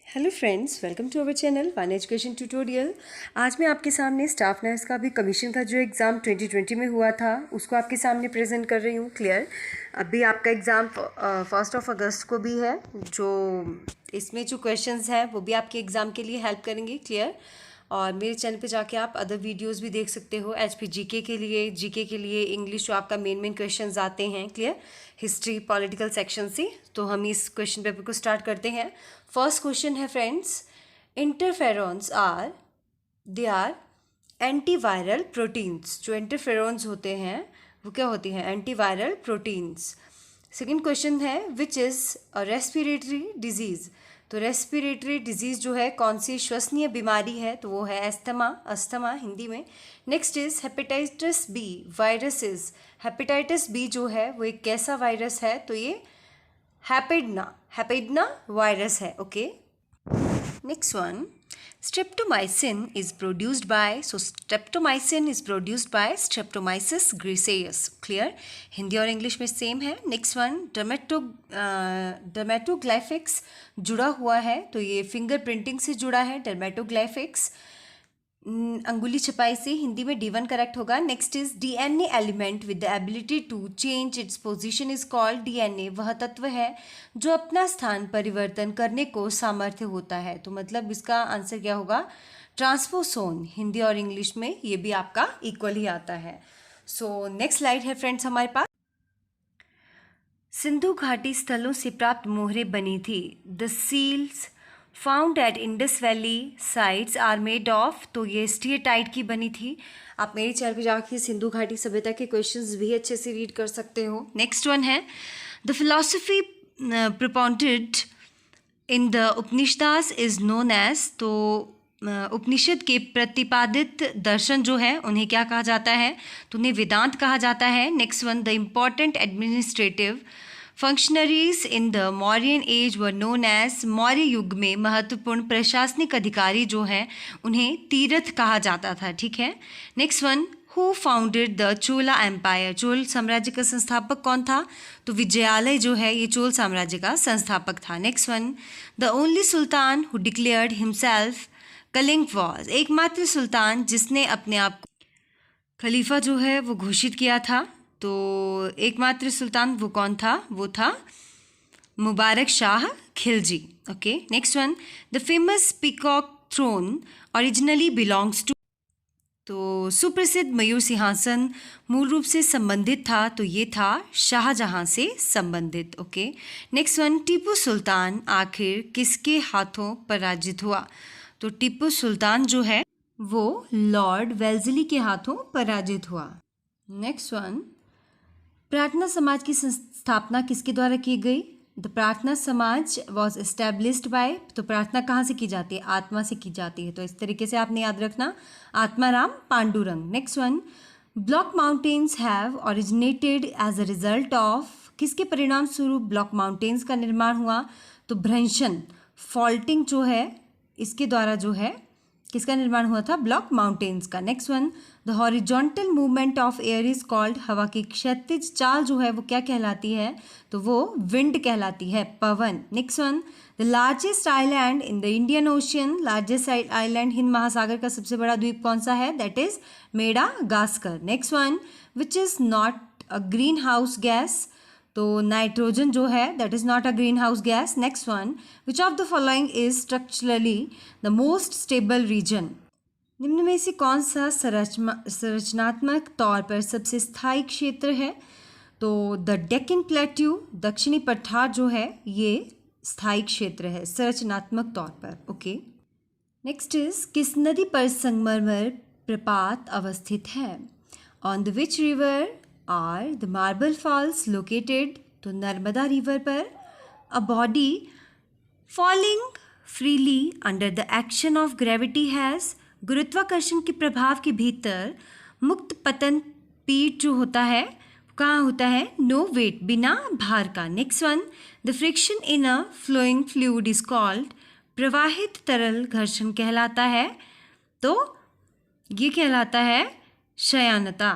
Hello friends, welcome to our channel one education tutorial. आज मैं आपके सामने स्टाफ नर्स का भी कमीशन का जो एग्ज़ाम 2020 में हुआ था उसको आपके सामने प्रेजेंट कर रही हूँ। क्लियर, अभी आपका एग्ज़ाम 1 अगस्त को भी है। जो इसमें जो क्वेश्चंस हैं वो भी आपके एग्ज़ाम के लिए हेल्प करेंगे। क्लियर, और मेरे चैनल पे जाके आप अदर वीडियोस भी देख सकते हो। एचपी जीके के लिए इंग्लिश जो आपका मेन क्वेश्चंस आते हैं। क्लियर, हिस्ट्री पॉलिटिकल सेक्शन से। तो हम इस क्वेश्चन पेपर को स्टार्ट करते हैं। फर्स्ट क्वेश्चन है friends, interferons are antiviral proteins. जो इंटरफेरॉन्स होते हैं वो क्या होती हैं? Antiviral proteins. सेकेंड क्वेश्चन है, which is a respiratory disease. तो रेस्पिरेटरी डिजीज़ जो है कौन सी श्वसनीय बीमारी है? तो वो है अस्थमा हिंदी में। Next is hepatitis B viruses. Hepatitis B जो है वो एक कैसा वायरस है? तो ये हैपेडना वायरस है। Okay, next one, streptomycin is produced by streptomyces griseus। Clear, Hindi और इंग्लिश में सेम है। नेक्स्ट वन, डर्मेटोग्लाइफिक्स जुड़ा हुआ है, तो ये फिंगर प्रिंटिंग से जुड़ा है। डर्मेटोग्लाइफिक्स अंगुली छपाई से हिंदी में D1 करेक्ट होगा। Next is DNA element with the ability to change its position is called DNA। वह तत्व है जो अपना स्थान परिवर्तन करने को सामर्थ्य होता है। तो मतलब इसका आंसर क्या होगा? ट्रांसपोसोन। हिंदी और इंग्लिश में ये भी आपका इक्वल ही आता है। सो नेक्स्ट स्लाइड है फ्रेंड्स हमारे पास। सिंधु घाटी स्थलों से प्राप्त मोहरें बनी थी। The seals found at Indus valley sites are made of. तो ये स्टीएटाइट की बनी थी। आप मेरे चैनल पे जाके सिंधु घाटी सभ्यता के क्वेश्चंस भी अच्छे से रीड कर सकते हो। नेक्स्ट वन है, the philosophy propounded in the Upanishads is known as. तो उपनिषद के प्रतिपादित दर्शन जो है उन्हें क्या कहा जाता है? तो उन्हें वेदांत कहा जाता है। Next one, the important administrative functionaries in the Mauryan age were known as. Maurya युग में महत्वपूर्ण प्रशासनिक अधिकारी जो हैं उन्हें तीर्थ कहा जाता था। ठीक है। Next one, who founded the Chola empire. Chola साम्राज्य का संस्थापक कौन था? तो विजयालय जो है ये चोल साम्राज्य का संस्थापक था। Next one, the only sultan who declared himself calling was. एकमात्र सुल्तान जिसने अपने आप को खलीफा जो है वो घोषित किया था। तो एकमात्र सुल्तान वो कौन था? वो था Mubarak Shah Khilji. Okay, next one, the famous peacock throne originally belongs to. तो सुप्रसिद्ध मयूर सिंहासन मूल रूप से संबंधित था, तो ये था शाहजहां से संबंधित। Okay, next one, Tipu Sultan आखिर किसके हाथों पराजित हुआ? तो टीपू सुल्तान जो है वो लॉर्ड वेल्जली के हाथों पराजित हुआ। नेक्स्ट वन, प्रार्थना समाज की स्थापना किसके द्वारा की गई? द प्रार्थना समाज वॉज एस्टेब्लिश्ड बाय। तो प्रार्थना कहाँ से की जाती है? आत्मा से की जाती है। तो इस तरीके से आपने याद रखना, Atmaram Pandurang. Next one, block mountains have originated as a result of. किसके परिणाम स्वरूप ब्लॉक माउंटेन्स का निर्माण हुआ? तो भ्रंशन फॉल्टिंग जो है इसके द्वारा जो है किसका निर्माण हुआ था? ब्लॉक माउंटेन्स का। Next one, the horizontal movement of air is called. हवा की क्षैतिज चाल जो है वो क्या कहलाती है? तो वो विंड कहलाती है, पवन। Next one, the largest island in the Indian ocean. Largest island हिंद महासागर का सबसे बड़ा द्वीप कौन सा है? That is Madagascar. Next one, which is not a greenhouse gas. तो नाइट्रोजन जो है that is not a greenhouse gas. Next one, which of the following is structurally the most stable region. निम्न में से कौन सा संरचनात्मक तौर पर सबसे स्थायी क्षेत्र है? तो द डेक्कन प्लेट्यू दक्षिणी पठार जो है ये स्थायी क्षेत्र है संरचनात्मक तौर पर। ओके, नेक्स्ट इज, किस नदी पर संगमरमर प्रपात अवस्थित है? On the which river are the marble falls located. तो नर्मदा रिवर पर। A body falling freely under the action of gravity has. गुरुत्वाकर्षण के प्रभाव के भीतर मुक्त पतन पीठ जो होता है कहाँ होता है? नो वेट, बिना भार का। Next one, the friction in a flowing fluid is called. प्रवाहित तरल घर्षण कहलाता है। तो ये कहलाता है शयानता,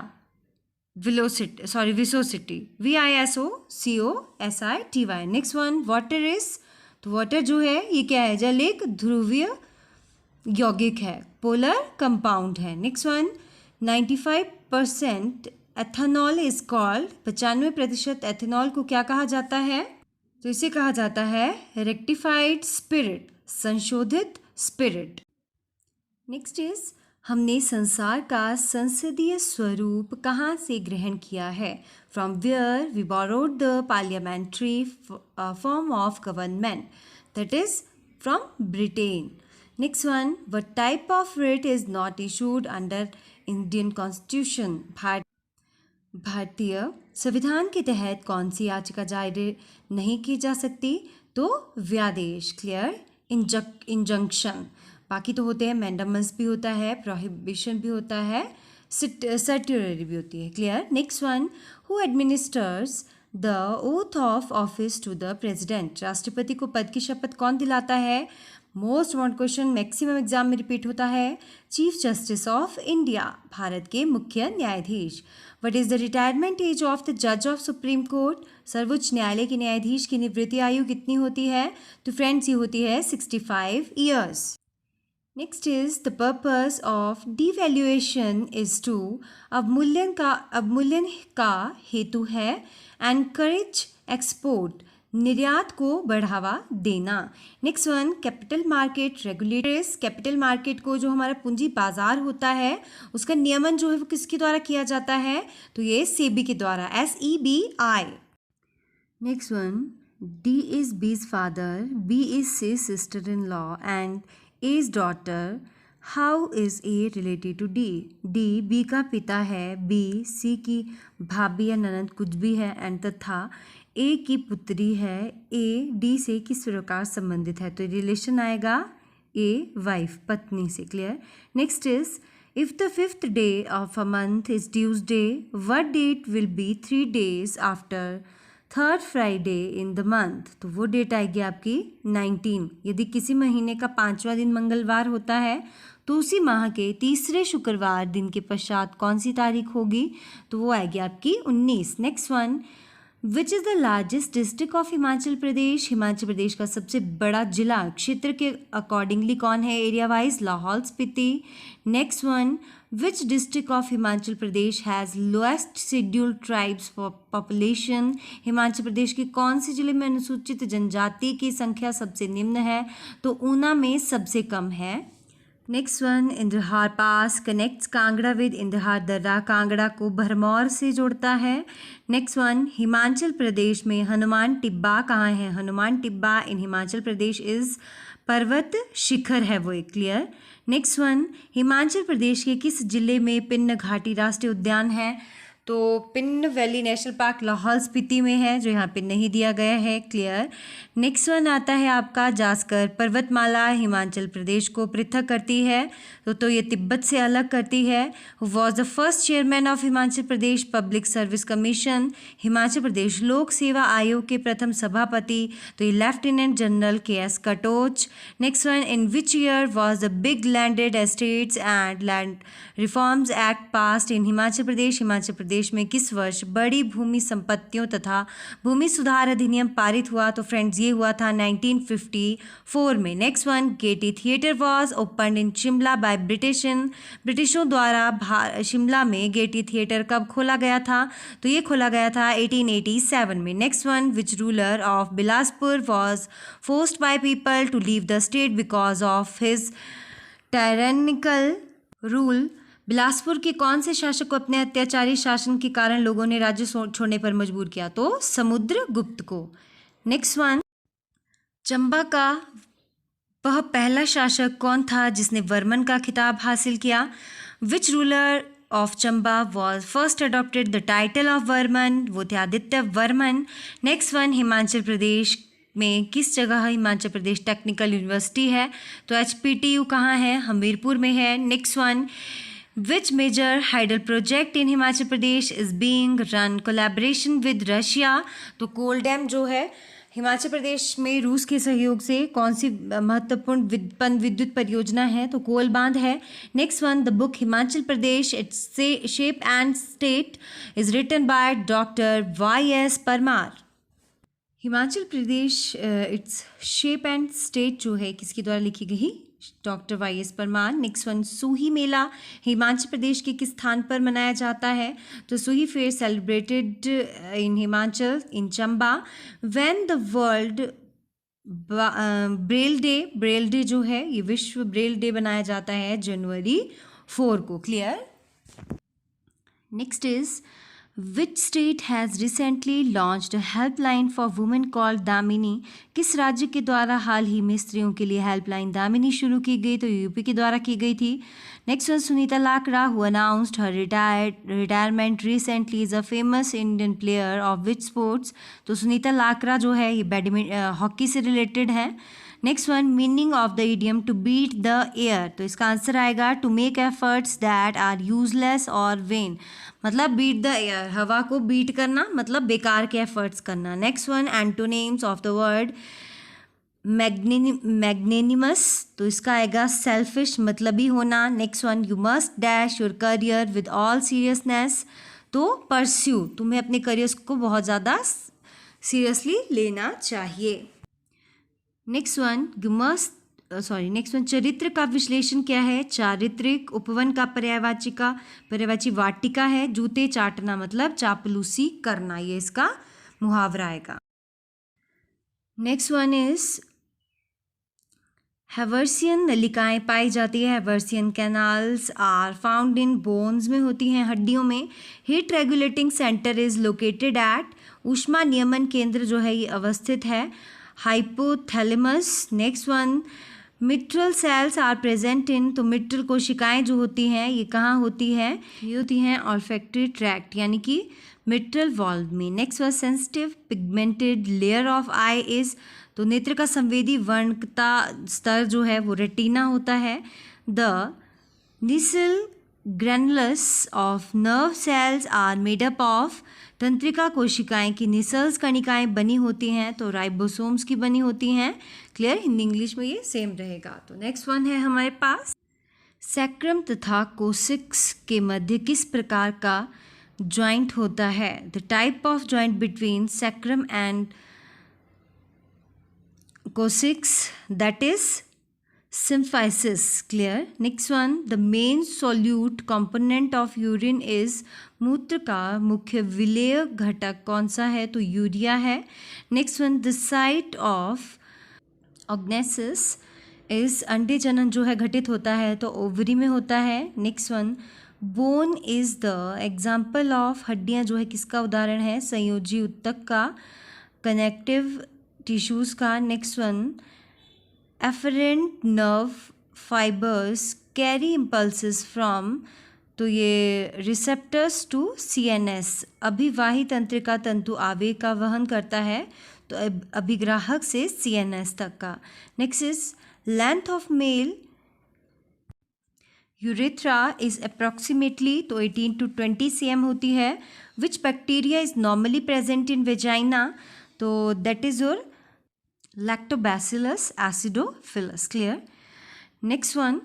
viscosity, VISOCOSITY। Next one, water is तो वाटर जो है ये क्या है, जल एक ध्रुवीय यौगिक है, पोलर कंपाउंड है। Next one, 95% ethanol is called, 95% ethanol को क्या कहा जाता है, तो इसे कहा जाता है रेक्टिफाइड स्पिरिट, संशोधित स्पिरिट। नेक्स्ट इज, हमने संसार का संसदीय स्वरूप कहाँ से ग्रहण किया है, from where we borrowed the parliamentary form of government, that is from Britain. Next one, what type of writ is not issued under Indian constitution, भारतीय संविधान के तहत कौन सी याचिका जारी नहीं की जा सकती, तो व्यादेश, क्लियर, इंजंक्शन। बाकी तो होते हैं, मैंडामस भी होता है, प्रोहिबिशन भी होता है, सर्ट्यूररी भी होती है, clear. Next one, who administers the oath of office to the president, राष्ट्रपति को पद की शपथ कौन दिलाता है, most want question, maximum exam में रिपीट होता है, चीफ जस्टिस ऑफ इंडिया, भारत के मुख्य न्यायाधीश। What is the retirement age of the जज ऑफ सुप्रीम कोर्ट, सर्वोच्च न्यायालय के न्यायाधीश की निवृत्ति आयु कितनी होती है, तो फ्रेंड्स ये होती है 65 years. Next is, the purpose of devaluation is to, अवमूल्यन का हेतु है एनकरेज एक्सपोर्ट, निर्यात को बढ़ावा देना। Next one, capital market regulators, capital market को जो हमारा पूंजी बाजार होता है उसका नियमन जो है वो किसके द्वारा किया जाता है, तो ये सेबी के द्वारा, SEBI। Next one, D is B's father, B is C's sister-in-law and A's daughter. How is A related to D? D B का पिता है, B C की भाभी या ननद कुछ भी है, एंड तथा A की पुत्री है, A D से किस प्रकार संबंधित है, तो रिलेशन आएगा A वाइफ, पत्नी से, clear. Next is, if the 5th day of a month is Tuesday, what date will be 3 days after 3rd Friday in the month, तो वो डेट आएगी आपकी 19। यदि किसी महीने का 5वां दिन मंगलवार होता है तो उसी माह के तीसरे शुक्रवार दिन के पश्चात कौन सी तारीख होगी, तो वो आएगी आपकी 19। Next one, which is the largest district of Himachal Pradesh, Himachal Pradesh का सबसे बड़ा जिला क्षेत्र के अकॉर्डिंगली कौन है, area wise, Lahaul Spiti. Next one, which district of Himachal Pradesh has lowest scheduled tribes population, Himachal Pradesh के कौन से जिले में अनुसूचित जनजाति की संख्या सबसे निम्न है, तो ऊना में सबसे कम है। Next one, Indrahar pass connects Kangra with Indrahar दर्रा, कांगड़ा को भरमौर से जोड़ता है। नेक्स्ट वन, हिमाचल प्रदेश में हनुमान टिब्बा कहाँ है, हनुमान टिब्बा इन हिमाचल प्रदेश इज पर्वत शिखर है वो एक, clear. Next one, Himachal Pradesh के किस जिले में पिन्न घाटी राष्ट्रीय उद्यान है, तो PIN valley national park Lahaul Spiti में है, जो यहाँ पे नहीं दिया गया है, क्लियर। नेक्स्ट वन आता है आपका जास्कर पर्वतमाला, हिमाचल प्रदेश को पृथक करती है, तो ये तिब्बत से अलग करती है। Was the first chairman of Himachal Pradesh public service commission, Himachal Pradesh लोक सेवा आयोग के प्रथम सभापति, तो ये lieutenant general KS Katoch. Next one, in which year was the big landed estates and land reforms act passed in Himachal Pradesh, Himachal Pradesh में किस वर्ष बड़ी भूमि संपत्तियों तथा भूमि सुधार अधिनियम पारित हुआ, तो फ्रेंड्स ये हुआ था 1954 में। Next one, Gaiety theatre was opened in Shimla by ब्रिटिशों द्वारा शिमला में गेटी थिएटर कब खोला गया था, तो ये खोला गया था 1887 में। Next one, which ruler of Bilaspur was forced by people to leave the state because of his tyrannical rule, Bilaspur के कौन से शासक को अपने अत्याचारी शासन के कारण लोगों ने राज्य छोड़ने पर मजबूर किया, तो समुद्रगुप्त को। नेक्स्ट वन, चंबा का वह पहला शासक कौन था जिसने वर्मन का खिताब हासिल किया, विच ruler of Chamba was first adopted the title of Varman, वो थे आदित्य वर्मन। नेक्स्ट वन, हिमाचल प्रदेश में किस जगह हिमाचल प्रदेश टेक्निकल यूनिवर्सिटी है, तो HPTU कहाँ है, हमीरपुर में है। Next one, which major hydel project in Himachal Pradesh is being run collaboration with Russia, तो कोल डैम जो है हिमाचल प्रदेश में रूस के सहयोग से कौन सी महत्वपूर्ण विद्युत परियोजना है, तो कोल बांध है। Next one, the book Himachal Pradesh its shape and state is written by doctor YS Parmar. Himachal Pradesh its shape and state जो है किसके द्वारा लिखी गई? Doctor Y S Parmar. Next one, Suhi मेला हिमाचल प्रदेश के किस स्थान पर मनाया जाता है? तो Suhi fair celebrated in Himachal in Chamba. When the World Braille Day जो है ये विश्व ब्रेल डे बनाया जाता है जनवरी 4 को। Clear? Next is which state has recently launched a helpline for women called Damini? किस राज्य के द्वारा हाल ही में स्त्रियों के लिए हेल्पलाइन दामिनी शुरू की गई? तो यूपी के द्वारा की गई थी। Next one, Sunita Lakra who announced her retirement recently is a famous Indian player of which sports? तो सुनीता लाकड़ा जो है ये बैडमिंटन हॉकी से रिलेटेड है। Next one, meaning of the idiom to beat the air? तो इसका आंसर आएगा to make efforts that are useless और वेन। मतलब बीट द एयर, हवा को बीट करना मतलब बेकार के एफर्ट्स करना। Next one, antonyms of the word magnanimous? तो इसका आएगा सेल्फिश मतलबी होना। Next one, you must dash your career with all seriousness? तो परस्यू, तुम्हें अपने करियर को बहुत ज़्यादा सीरियसली लेना चाहिए। नेक्स्ट वन, नेक्स्ट वन, चरित्र का विश्लेषण क्या है? चारित्रिक। उपवन का पर्यायवाची वाटिका है। जूते चाटना मतलब चापलूसी करना, ये इसका मुहावरा आएगा। नेक्स्ट वन इज हैवर्सियन नलिकाएं पाई जाती है। Haversian canals are found in bones में होती हैं, हड्डियों में। Heat regulating centre is located at? ऊष्मा नियमन केंद्र जो है ये अवस्थित है hypothalamus. Next one, mitral cells are present in? तो मिट्रल कोशिकाएं जो होती हैं ये कहाँ होती है? ये होती हैं ऑल्फैक्टरी ट्रैक्ट यानी कि मिट्रल वॉल्व में। Next one, sensitive pigmented layer of I is? तो नेत्र का संवेदी वर्णकता स्तर जो है वो रेटिना होता है। The Nissl granules of nerve cells are made up of? तंत्रिका कोशिकाएं की निसल्स कणिकाएं बनी होती हैं तो राइबोसोम्स की बनी होती हैं। क्लियर? हिंदी इंग्लिश में ये सेम रहेगा। तो नेक्स्ट वन है हमारे पास, सैक्रम तथा कोसिक्स के मध्य किस प्रकार का जॉइंट होता है? The type of joint between sacrum and coccyx that is symphysis. Clear? Next one, the main solute component of urine is? मूत्र का मुख्य विलेय घटक कौन सा है? तो यूरिया है। Next one, the site of oogenesis is? अंडे जनन जो है घटित होता है तो ओवरी में होता है। Next one, bone is the example of? हड्डियाँ जो है किसका उदाहरण है? संयोजी ऊतक का, कनेक्टिव टिश्यूज़ का। Next one, afferent nerve fibres carry impulses from? तो ये रिसेप्टर्स टू CNS। अभिवाही तंत्रिका तंतु आवेग का वहन करता है तो अभिग्राहक से CNS तक का। Next is length of male urethra is approximately? तो 18 to 20 cm होती है। Which bacteria is normally present in vagina? तो that is your Lactobacillus acidophilus. Clear? Next one,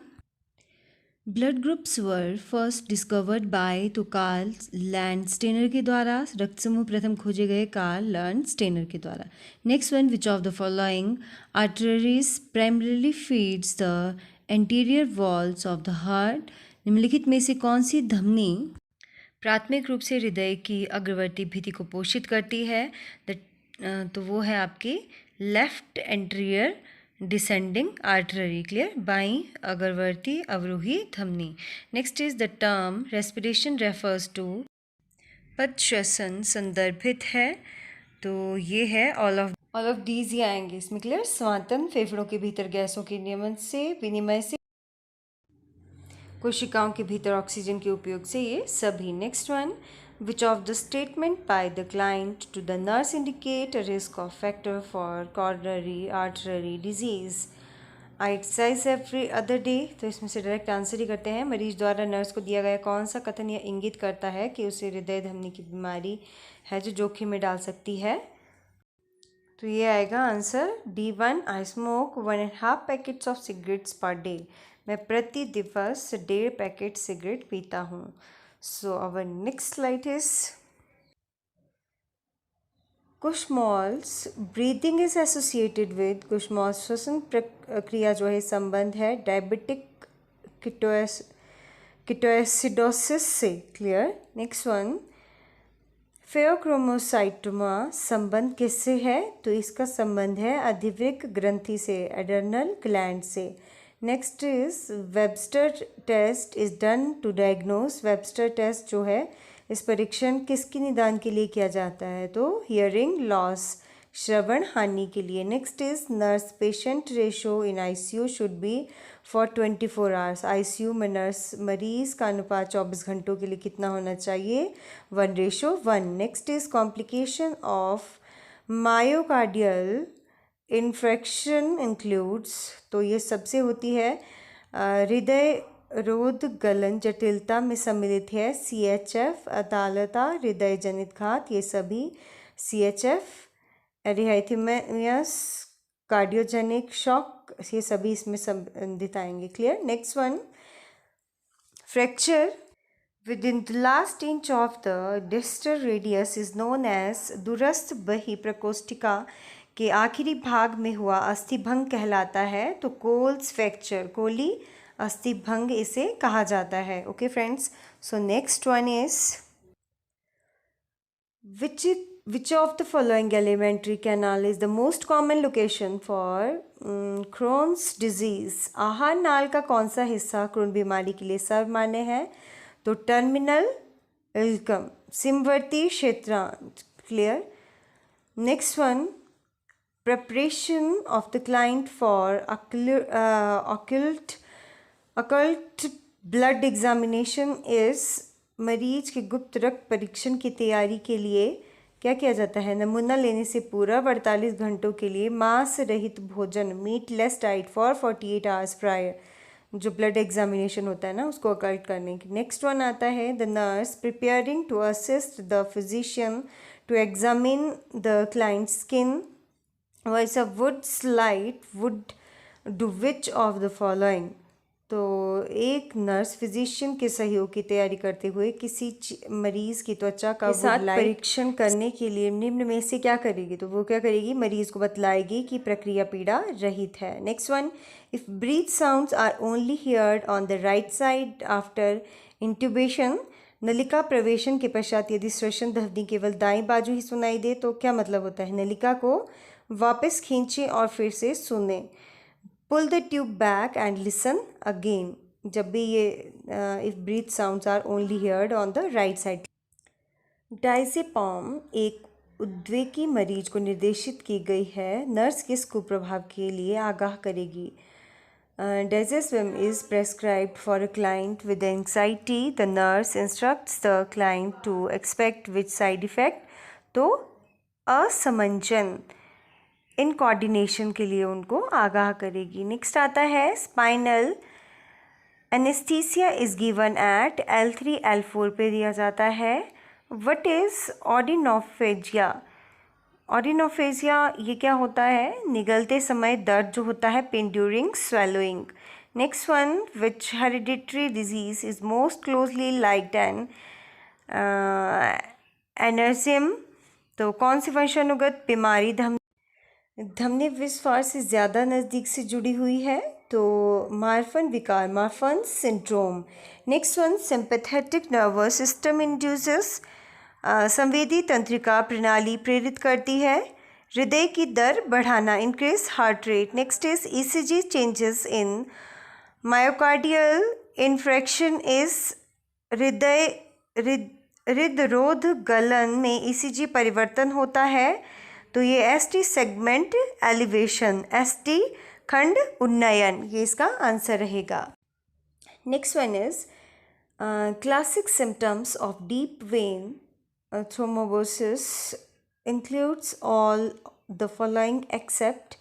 blood groups were first discovered by? तो Karl Landsteiner के द्वारा। रक्त समूह प्रथम खोजे गए कार्ल लैंडस्टेनर के द्वारा। Next one, which of the following arteries primarily feeds the anterior walls of the heart? निम्नलिखित में से कौन सी धमनी प्राथमिक रूप से हृदय की अग्रवर्ती भित्ति को पोषित करती है? तो वो है आपकी left anterior descending artery. Clear? बाईं अग्रवर्ती अवरोही धमनी। Next is the term respiration refers to? पद श्वसन संदर्भित है तो ये है ऑल ऑफ डीज ही आएंगे इसमें। क्लियर? स्वातन फेफड़ों के भीतर गैसों के नियमन से, विनिमय से, कोशिकाओं के भीतर ऑक्सीजन के उपयोग से, ये सभी। Next one, which of the statement by the client to the nurse indicate a risk of factor for coronary artery disease? I exercise every other day? तो इसमें से डायरेक्ट आंसर ही करते हैं। मरीज द्वारा नर्स को दिया गया कौन सा कथन यह इंगित करता है कि उसे हृदय धमनी की बीमारी है जो जोखिम में डाल सकती है? तो ये आएगा answer D1। I smoke 1.5 packets of cigarettes per day? मैं प्रति दिवस 1.5 पैकेट सिगरेट पीता हूँ। So our next slide is Kussmaul's breathing is associated with Kussmaul श्वसन प्रक्रिया जो है संबंध है डायबिटिक किटोएसिडोसिस से। क्लियर। नेक्स्ट वन, फेयोक्रोमोसाइटोमा संबंध किससे है? तो इसका संबंध है अधिवृक्क ग्रंथि से, एडर्नल ग्लैंड से। Next is Webster test is done to diagnose. Webster test जो है इस परीक्षण किसकी निदान के लिए किया जाता है? तो हियरिंग लॉस, श्रवण हानि के लिए। Next is nurse patient ratio in ICU should be for 24 hours. ICU में नर्स मरीज का अनुपात 24 घंटों के लिए कितना होना चाहिए? 1:1। Next is complication of myocardial infection includes. तो ये सबसे होती है हृदय रोध गलन जटिलता में सम्मिलित है CHF, अतालता, हृदय जनित घात, ये सभी CHF, एरिथमियास, कार्डियोजेनिक शॉक, ये सभी इसमें संबंधित आएंगे। Clear. Next one, fracture within the last inch of the distal radius is known as दूरस्थ बही प्रकोष्ठिका के आखिरी भाग में हुआ अस्थिभंग कहलाता है। तो कोल्स फ्रैक्चर, कोली अस्थिभंग इसे कहा जाता है। Okay friends, so next one is which of the following alimentary canal is the most common location for Crohn's disease? आहार नाल का कौन सा हिस्सा क्रोन बीमारी के लिए सर्वमान्य है? तो टर्मिनल इल्कम, सिमवर्ती क्षेत्रांत। Clear. Next one, preparation of the client for occult blood examination is मरीज के गुप्त रक्त परीक्षण की तैयारी के लिए क्या किया जाता है? नमूना लेने से पूर्व 48 घंटों के लिए मांस रहित भोजन, meatless diet for 48 hours prior, जो ब्लड एग्जामिनेशन होता है ना, उसको अकल्ट करने की। नेक्स्ट वन आता है the nurse preparing to assist the physician to examine the client skin voice of wood slight wood do which of the following. तो एक नर्स फिजिशियन के सहयोग की तैयारी करते हुए किसी मरीज की त्वचा का परीक्षण करने के लिए निम्न में से क्या करेगी? तो वो क्या करेगी? मरीज को बतलाएगी कि प्रक्रिया पीड़ा रहित है। Next one, if breath sounds are only heard on the right side after intubation. नलिका प्रवेशन के पश्चात यदि श्वसन ध्वनि केवल दाईं बाजू ही सुनाई दे तो क्या मतलब होता है? नलिका को वापस खींचें और फिर से सुने। Pull the tube back and listen again, जब भी ये if breath sounds are only heard on the right side. Diazepam एक उद्वेगी मरीज को निर्देशित की गई है। नर्स किस कुप्रभाव के लिए आगाह करेगी? Diazepam is prescribed for a client with anxiety. The nurse instructs the client to expect which side effect? तो असमंजन इन कोऑर्डिनेशन के लिए उनको आगाह करेगी। नेक्स्ट आता है spinal anaesthesia is given at L3 L4 पे दिया जाता है। What is ऑर्डिनोफेजिया? ऑर्डिनोफेजिया ये क्या होता है? निगलते समय दर्द जो होता है pain during swallowing. Next one, which hereditary disease is most closely linked an enzyme. तो कौन सी वंशानुगत बीमारी धमनी विस्फार से ज़्यादा नज़दीक से जुड़ी हुई है? तो मार्फन विकार, Marfan syndrome. Next one, sympathetic nervous system induces, संवेदी तंत्रिका प्रणाली प्रेरित करती है हृदय की दर बढ़ाना, increase heart rate. Next is ECG changes in myocardial infarction is हृदरोध गलन में ECG परिवर्तन होता है। तो ये ST सेगमेंट एलिवेशन, ST खंड उन्नयन, ये इसका आंसर रहेगा। Next one is classic symptoms of deep vein thrombosis includes all the following except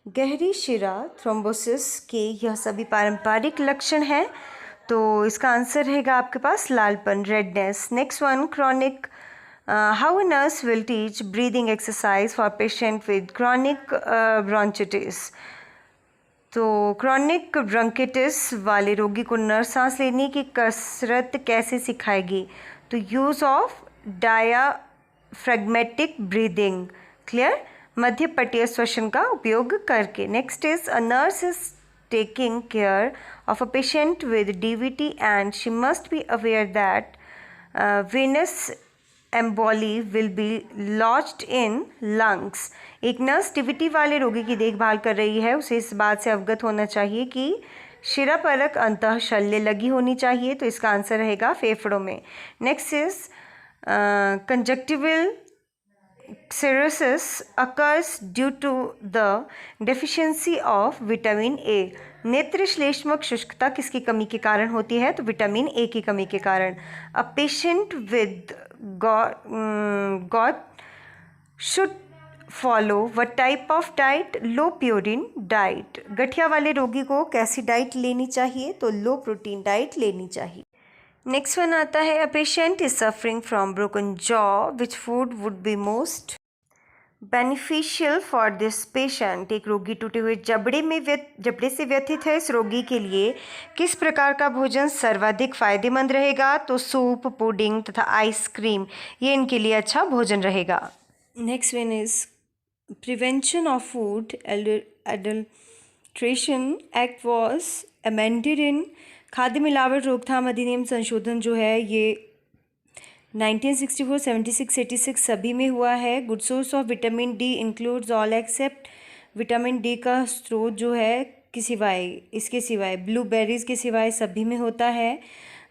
गहरी शिरा थ्रोम्बोसिस के यह सभी पारंपरिक लक्षण हैं। तो इसका आंसर रहेगा आपके पास लालपन, redness. Next one, chronic how a nurse will teach breathing exercise for patient with chronic bronchitis. तो क्रॉनिक ब्रोंकिटिस वाले रोगी को नर्स सांस लेने की कसरत कैसे सिखाएगी? तो use of diaphragmatic breathing, clear, मध्य पटीय श्वसन का उपयोग करके। Next is a nurse is taking care of a patient with DVT and she must be aware that venous emboli will be lodged in lungs. एक नर्स डीवीटी वाले रोगी की देखभाल कर रही है, उसे इस बात से अवगत होना चाहिए कि शिरापरक अंतः शल्य लगी होनी चाहिए, तो इसका आंसर रहेगा फेफड़ों में। Next is conjunctival cirrhosis occurs due to the deficiency of vitamin A। नेत्र श्लेष्मक शुष्कता किसकी कमी के कारण होती है? तो विटामिन ए की कमी के कारण। अ patient with got should follow what type of diet? Low purine diet. गठिया वाले रोगी को कैसी डाइट लेनी चाहिए? तो लो प्रोटीन डाइट लेनी चाहिए। नेक्स्ट वन आता है a patient is suffering from broken jaw, which food would be most beneficial for this patient. एक रोगी टूटे हुए जबड़े से व्यथित है, इस रोगी के लिए किस प्रकार का भोजन सर्वाधिक फायदेमंद रहेगा? तो सूप, पुडिंग तथा आइसक्रीम, ये इनके लिए अच्छा भोजन रहेगा। Next one is prevention of food adulteration act was amended in. खाद्य मिलावट रोकथाम अधिनियम संशोधन जो है ये 1964, 76, 86 सभी में हुआ है। Good source of vitamin D includes all except. Vitamin D का स्रोत जो है इसके सिवाय ब्लूबेरीज के सिवाय सभी में होता है।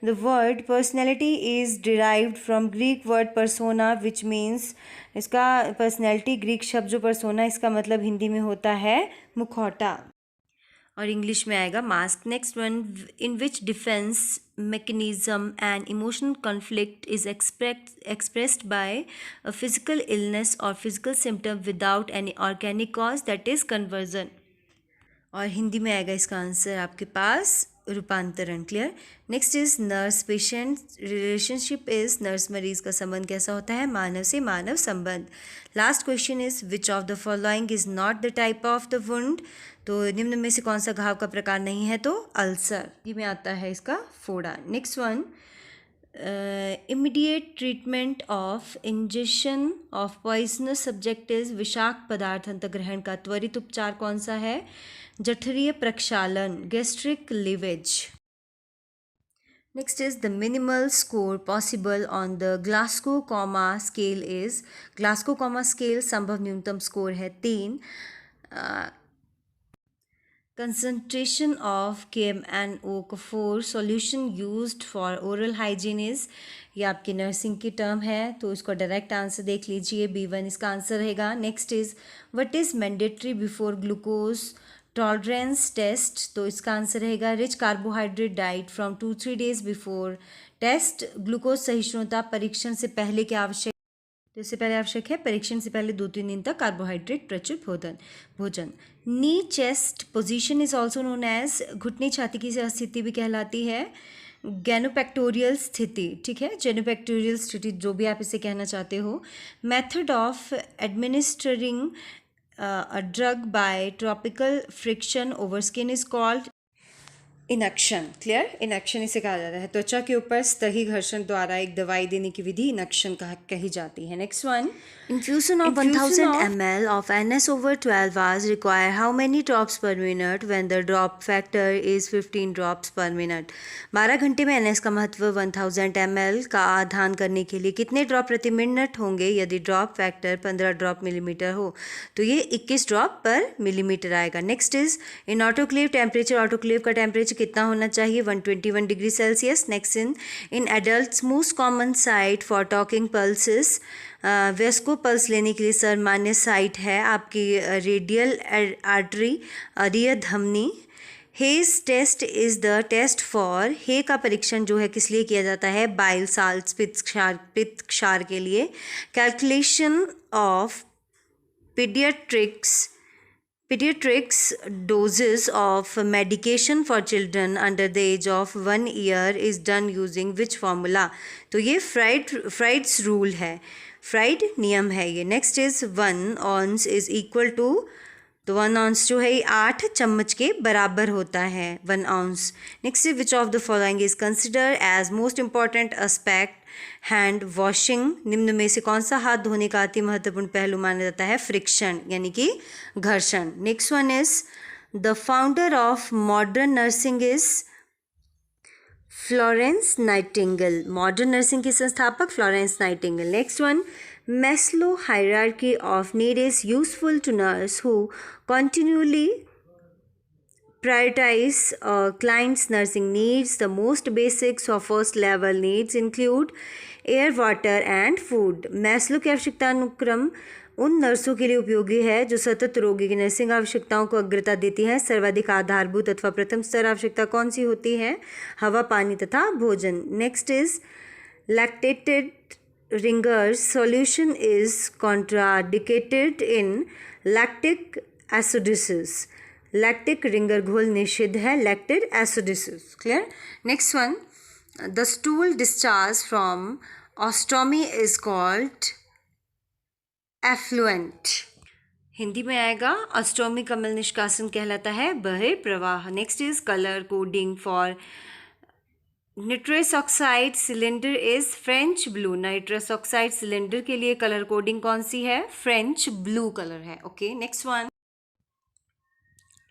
The word personality is derived from Greek word persona which means, इसका पर्सनैलिटी ग्रीक शब्द जो परसोना, इसका मतलब हिंदी में होता है मुखौटा और इंग्लिश में आएगा mask. Next one, in which defence mechanism and emotional conflict is expressed by a physical illness or physical symptom without any organic cause, that is conversion। और हिंदी में आएगा इसका आंसर आपके पास रूपांतरण। Clear. Next is nurse patient relationship is, nurse मरीज का संबंध कैसा होता है? मानव से मानव संबंध। Last question is which of the following is not the type of the wound. तो निम्न में से कौन सा घाव का प्रकार नहीं है? तो अल्सर। ये में आता है इसका फोड़ा। Next one, immediate treatment of injection of poisonous subject is, विषाक्त पदार्थ अंतग्रहण का त्वरित उपचार कौन सा है? जठरीय प्रक्षालन, gastric lavage. Next is the minimal score possible on the Glasgow coma scale is. Glasgow coma scale संभव न्यूनतम स्कोर है 3। Concentration of KMNO4 solution used for oral hygiene is, ये आपकी नर्सिंग की टर्म है, तो इसको डायरेक्ट आंसर देख लीजिए, B1 इसका आंसर रहेगा। Next is what is mandatory before glucose tolerance test, तो इसका आंसर रहेगा rich carbohydrate diet from 2-3 days before test. Glucose सहिष्णुता परीक्षण से पहले क्या आवश्यक? तो इससे पहले आवश्यक है परीक्षण से पहले 2-3 दिन तक कार्बोहाइड्रेट प्रचुर भोजन। Knee chest position is also known as, घुटने छाती की स्थिति भी कहलाती है गैनोपेक्टोरियल स्थिति। ठीक है, जेनोपेक्टोरियल स्थिति जो भी आप इसे कहना चाहते हो। Method of administering a drug by topical friction over skin is called इनक्शन। Clear, इनक्शन इसे कहा जाता है, त्वचा के ऊपर सतही घर्षण द्वारा एक दवाई देने की विधि इनक्शन कही जाती है। Next one, infusion of 1000 ml of NS over 12 hours require how many drops per minute when the drop factor is 15 drops per minute। 12 घंटे में NS का महत्व 1000 ml का आधान करने के लिए कितने ड्रॉप प्रति मिनट होंगे यदि ड्रॉप फैक्टर 15 ड्रॉप मिलीमीटर हो? तो ये 21 ड्रॉप पर मिलीमीटर आएगा। Next is in autoclave temperature, autoclave का टेम्परेचर कितना होना चाहिए? 121 degree Celsius. Next in adults most common site for talking pulses, Wesco pulse लेने के लिए सर्वमान्य साइट है आपकी रेडियल आर्टरी, रिय धमनी। Hay's test is the test for, Hay का परीक्षण जो है किस लिए किया जाता है? बाइल साल्ट्स, पित्त क्षार के लिए। Calculation of pediatrics doses of medication for children under the age of 1 year is done using which formula? तो ये फ्राइड्स रूल है, फ्राइड नियम है ये। Next is 1 ounce is equal to तो 1 आउंस जो है ये 8 चम्मच के बराबर होता है, 1 ounce. Next is which of the following is consider as most important aspect hand washing. निम्न में से कौन सा हाथ धोने का अति महत्वपूर्ण पहलू माना जाता है? फ्रिक्शन यानी कि घर्षण। Next one is the founder of modern nursing is Florence Nightingale. Modern nursing की संस्थापक Florence Nightingale. Next one, Maslow hierarchy of need is useful to nurse who continually prioritize a client's nursing needs. The most basics of first level needs include air, water and food. Maslow की आवश्यकता अनुक्रम उन नर्सों के लिए उपयोगी है जो सतत रोगी की नर्सिंग आवश्यकताओं को अग्रता देती हैं। सर्वाधिक आधारभूत अथवा प्रथम स्तर आवश्यकता कौन सी होती है? हवा, पानी तथा भोजन। Next is lactated Ringer's solution is contraindicated in lactic acidosis. Lactic Ringer घोल निषिद्ध है lactic acidosis. Clear? Next one, the stool discharge from ostomy is called effluent. Hindi में आएगा ऑस्टोमी कमल निष्कासन कहलाता है बहिर प्रवाह। Next is colour coding for nitrous oxide cylinder is French blue. Nitrous oxide cylinder के लिए कलर कोडिंग कौन सी है? फ्रेंच ब्लू कलर है। Okay, next one,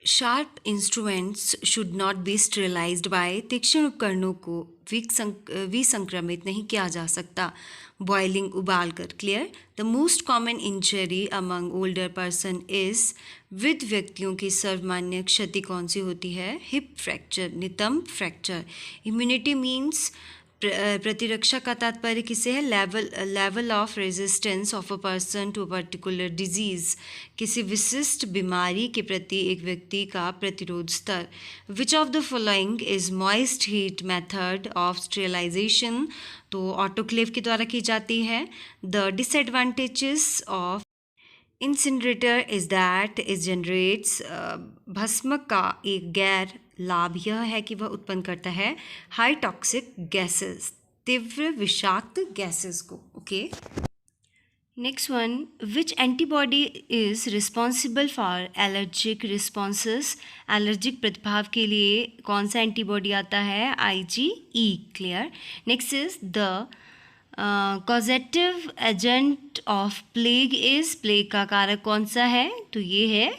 sharp instruments should not be sterilised by. तीक्ष्ण उपकरणों को विसंक्रमित नहीं किया जा सकता बॉइलिंग उबाल कर। Clear? The most common injury among older person is. वृद्ध व्यक्तियों की सर्वमान्य क्षति कौन सी होती है? हिप फ्रैक्चर, नितंब फ्रैक्चर। इम्यूनिटी मीन्स प्रतिरक्षा का तात्पर्य किसे है? Level of resistance of a person to a particular disease. किसी विशिष्ट बीमारी के प्रति एक व्यक्ति का प्रतिरोध स्तर। Which of the following is moist heat method of sterilisation? तो ऑटोक्लेव के द्वारा की जाती है। The disadvantages of incinerator is that it generates. भस्म का एक गैर लाभ यह है कि वह उत्पन्न करता है हाई टॉक्सिक गैसेस, तीव्र विषाक्त गैसेस को। Okay, next one, which antibody is responsible for allergic responses? Allergic प्रतिभाव के लिए कौन सा एंटीबॉडी आता है? IgE। Clear? Next is the causative agent of plague is. Plague का कारक कौन सा है? तो ये है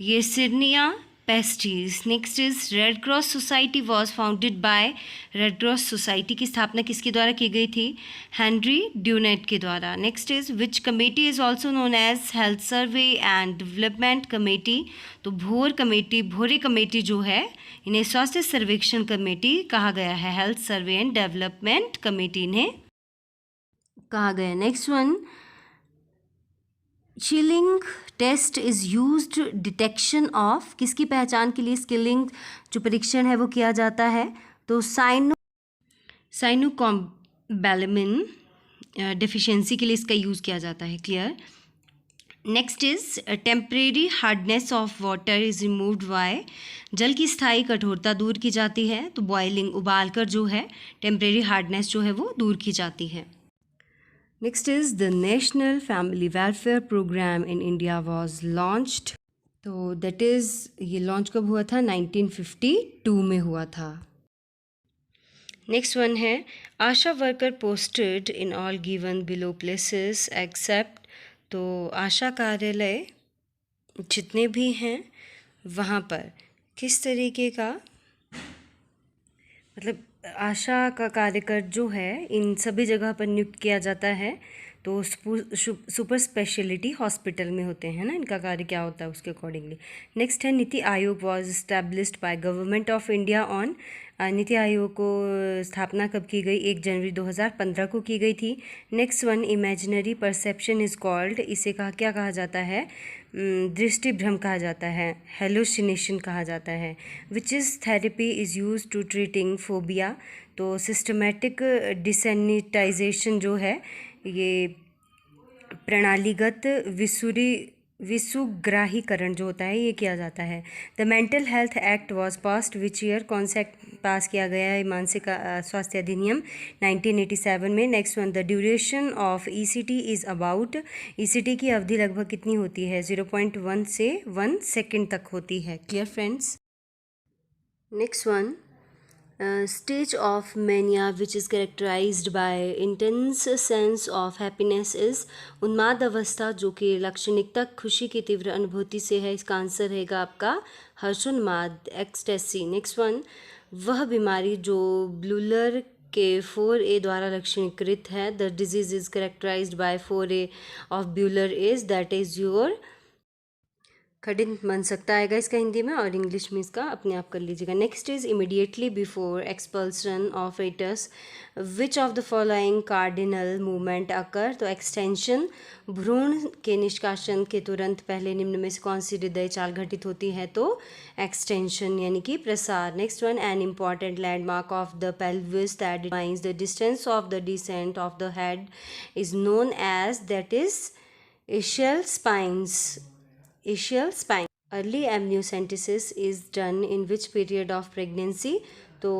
Yersinia pestis. Next is Red Cross Society was founded by. Red Cross Society की स्थापना किसके द्वारा की गई थी? हेनरी ड्यूनेट के द्वारा। Next is which committee is also known as health survey and development committee? तो भोरे कमेटी जो है इन्हें स्वास्थ्य सर्वेक्षण कमेटी कहा गया है। Health survey and development committee इन्हें कहा गया। Next one, chilling test is used detection of. किसकी पहचान के लिए स्किलिंग जो परीक्षण है वो किया जाता है? तो साइनोकॉम्बैलेमिन डिफिशियंसी के लिए इसका यूज़ किया जाता है। Clear? Next is temporary hardness of water is removed by. जल की स्थायी कठोरता दूर की जाती है। तो बॉइलिंग उबाल कर जो है टेम्परेरी हार्डनेस जो है वो दूर की जाती है। Next is the national family welfare programme in India was launched. तो दैट इज़ ये लॉन्च कब हुआ था? 1952 में हुआ था। नेक्स्ट वन है ASHA worker posted in all given below places except. तो आशा कार्यालय जितने भी हैं वहाँ पर किस तरीके का, मतलब आशा का कार्यकर जो है इन सभी जगह पर नियुक्त किया जाता है। तो सुपर स्पेशलिटी हॉस्पिटल में होते हैं ना, इनका कार्य क्या होता है उसके अकॉर्डिंगली। नेक्स्ट है NITI Aayog was established by government of India on. NITI Aayog को स्थापना कब की गई? 1 जनवरी 2015 को की गई थी। Next one, imaginary perception is called. इसे क्या कहा जाता है? दृष्टि भ्रम कहा जाता है, हेलुसिनेशन कहा जाता है। Which is therapy is use to treating phobia. तो सिस्टमेटिक डिसेनिटाइजेशन जो है ये प्रणालीगत विसुग्राहीकरण जो होता है ये किया जाता है। The mental health act was passed which year? कौन सा एक्ट पास किया गया है मानसिक स्वास्थ्य अधिनियम 1987 में। Next one, the duration of ECT is about, ECT की अवधि लगभग कितनी होती है? 0.1 से 1 सेकेंड तक होती है। Clear friends? Next one, stage of mania which is characterized by intense sense of happiness is, उन्माद अवस्था जो कि लाक्षणिकता खुशी की तीव्र अनुभूति से है। इसका आंसर रहेगा आपका हर्षोन्माद, एक्सटेसी। नेक्स्ट वन, वह बीमारी जो ब्लूलर के 4A द्वारा लक्षणीकृत है। The disease is characterised by 4A of ब्यूलर इज, दैट इज योर, कठिन बन सकता है इसका हिंदी में, और इंग्लिश में इसका अपने आप कर लीजिएगा। Next is immediately before expulsion of foetus which of the following cardinal movement occur, तो एक्सटेंशन, भ्रूण के निष्कासन के तुरंत पहले निम्न में से कौन सी हृदय चाल घटित होती है? तो एक्सटेंशन यानी कि प्रसार। Next one, an important landmark of the pelvis that defines the distance of the descent of the head is known as, that is ischial spines, ischial spine. Early amniocentesis is done in which period of pregnancy, तो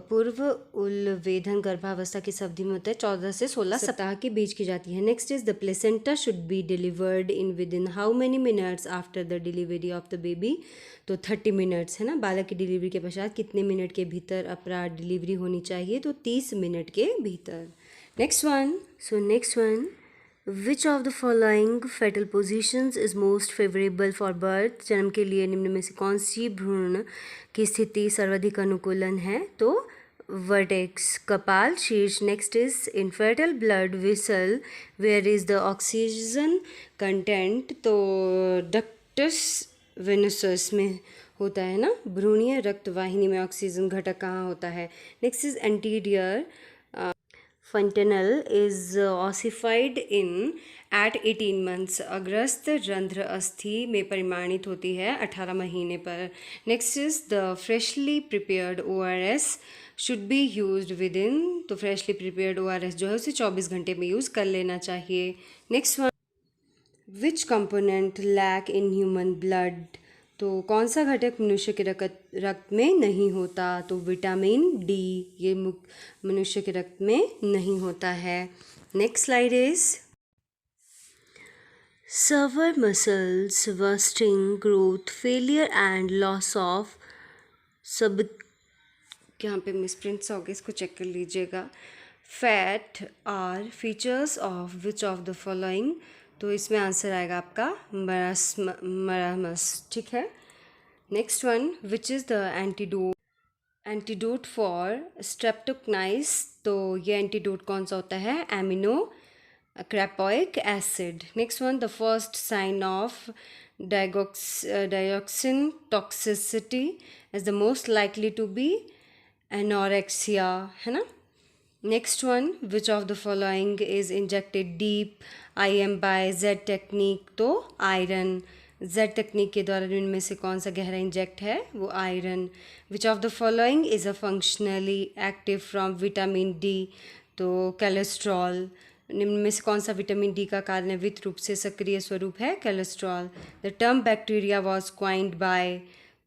पूर्व उलवेधन गर्भावस्था की अवधि में होता है 14 से 16 सप्ताह के बीच की जाती है। Next is the placenta should be delivered in with in how many minutes after the delivery of the baby, तो 30 मिनट्स है ना। बालक की डिलीवरी के पश्चात कितने मिनट के भीतर अपराध डिलीवरी होनी चाहिए? तो 30 मिनट के भीतर। Next one, which of the following fetal positions is most favourable for birth, जन्म के लिए निम्न में से कौन सी भ्रूण की स्थिति सर्वाधिक अनुकूलन है? तो वर्टेक्स, कपाल, शीर्ष। Next is infertile blood vessel where is the oxygen content, तो डक्टस वेनसस में होता है ना। भ्रूणीय रक्त वाहिनी में ऑक्सीजन घटक कहाँ होता है? Next is anterior fontanel is ossified in at 18 months, अग्रस्त रंध्र अस्थि में परिमाणित होती है 18 महीने पर। Next is the freshly prepared ORS should be used with in, तो फ्रेशली प्रिपेयर्ड ORS जो है उसे 24 घंटे में यूज़ कर लेना चाहिए। Next one, which component lack in human blood, तो कौन सा घटक मनुष्य के रक्त में नहीं होता? तो विटामिन डी, ये मनुष्य के रक्त में नहीं होता है। Next slide is severe muscles wasting growth failure and loss of, सब यहाँ पे मिसप्रिंट्स हो गए, इसको चेक कर लीजिएगा। Fat are features of which of the following, तो इसमें आंसर आएगा आपका मरामस, ठीक है। Next one, which is the antidote for streptokinase, तो ये एंटीडोट कौन सा होता है? Amino caproic acid. Next one, the first sign of digoxin toxicity is the most likely to be anorexia, है ना। Next one, which of the following is injected deep IM by Z technique, तो iron. Z technique के द्वारा इनमें से कौन सा गहरा इंजेक्ट है? वो iron. Which of the following is a functionally active from vitamin D, तो कोलेस्ट्रॉल। निम्न में से कौन सा विटामिन D का कार्यान्वित रूप से सक्रिय स्वरूप है? Cholesterol. The term bacteria was coined by,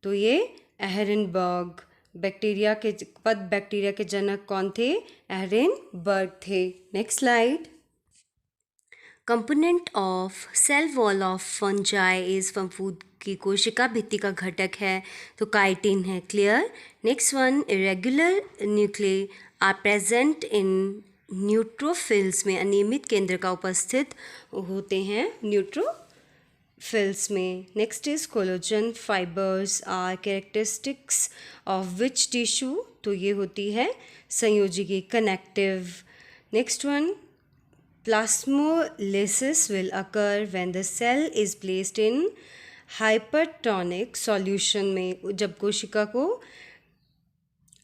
तो ये एहरनबर्ग। बैक्टीरिया के जनक कौन थे? एहरनबर्ग थे। Next slide, component of cell wall of fungi is फफूंद की कोशिका भित्ति का घटक है, तो काइटिन है। Clear. Next one, irregular nucleus are present in neutrophils में, अनियमित केंद्र का उपस्थित होते हैं न्यूट्रोफिल्स में। Next is collagen fibres are characteristics of which tissue, तो ये होती है संयोजी connective. Next one, plasmolysis will occur when the cell is placed in hypertonic solution में, जब कोशिका को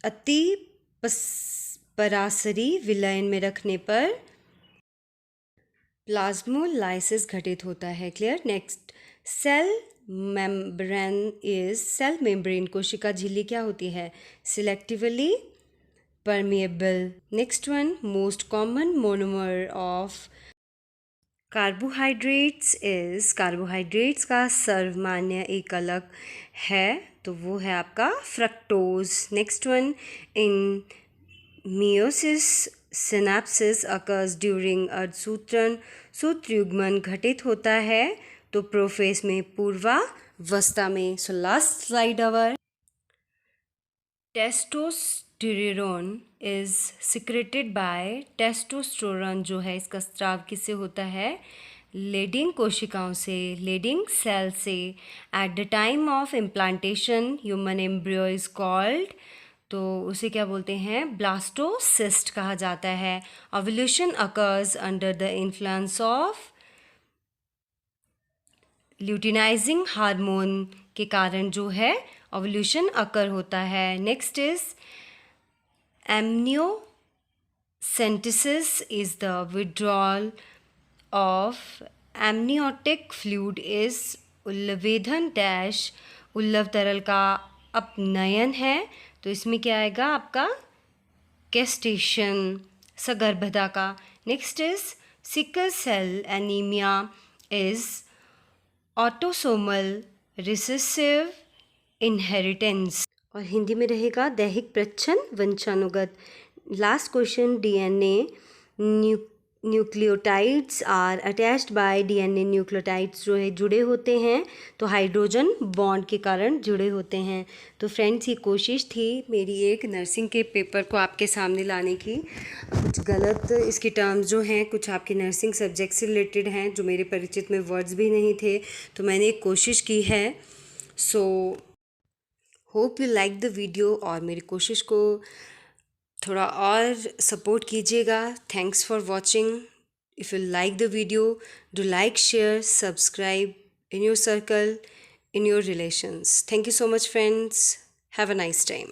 अति परासरी विलयन में रखने पर प्लाज्मोलाइसिस घटित होता है। क्लियर। नेक्स्ट, सेल मेम्ब्रेन कोशिका झिल्ली क्या होती है? Selectively permeable. Next one, most common monomer of carbohydrates का सर्वमान्य एक अलग है, तो वो है आपका fructose. Next one, in meiosis synapsis occurs during अर्धसूत्रण, सूत्रयुग्मन घटित होता है तो प्रोफेस में पूर्वावस्था में। So last slide our testosterone is secreted by testosterone जो है इसका स्राव किससे होता है? लेडिंग कोशिकाओं से, लेडिंग सेल से। At the time of implantation human embryo is called, तो उसे क्या बोलते हैं? ब्लास्टोसिस्ट कहा जाता है। Ovulation occurs under the influence of luteinising hormone के कारण जो है ओव्यूलेशन अकर होता है। Next is amniocentesis is the withdrawal of amniotic fluid is उल्लवेधन डैश, उल्लव तरल का अपनयन है, तो इसमें क्या आएगा आपका? गेस्टेशन, सगर्भता का। Next is sickle cell anaemia is autosomal recessive inheritance, और हिंदी में रहेगा दैहिक प्रच्छन वंशानुगत। Last question, DNA nucleotides are attached by, DNA nucleotides जो है जुड़े होते हैं तो हाइड्रोजन बॉन्ड के कारण जुड़े होते हैं। तो फ्रेंड्स, ये कोशिश थी मेरी एक नर्सिंग के पेपर को आपके सामने लाने की। कुछ गलत इसके टर्म्स जो हैं कुछ आपके नर्सिंग सब्जेक्ट से रिलेटेड हैं जो मेरे परिचित में वर्ड्स भी नहीं थे, तो मैंने एक कोशिश की है। So hope you like the video, और मेरी कोशिश को थोड़ा और सपोर्ट कीजिएगा। Thanks for watching. If you like the video, do like, share, subscribe in your circle, in your relations. Thank you so much, friends. Have a nice time.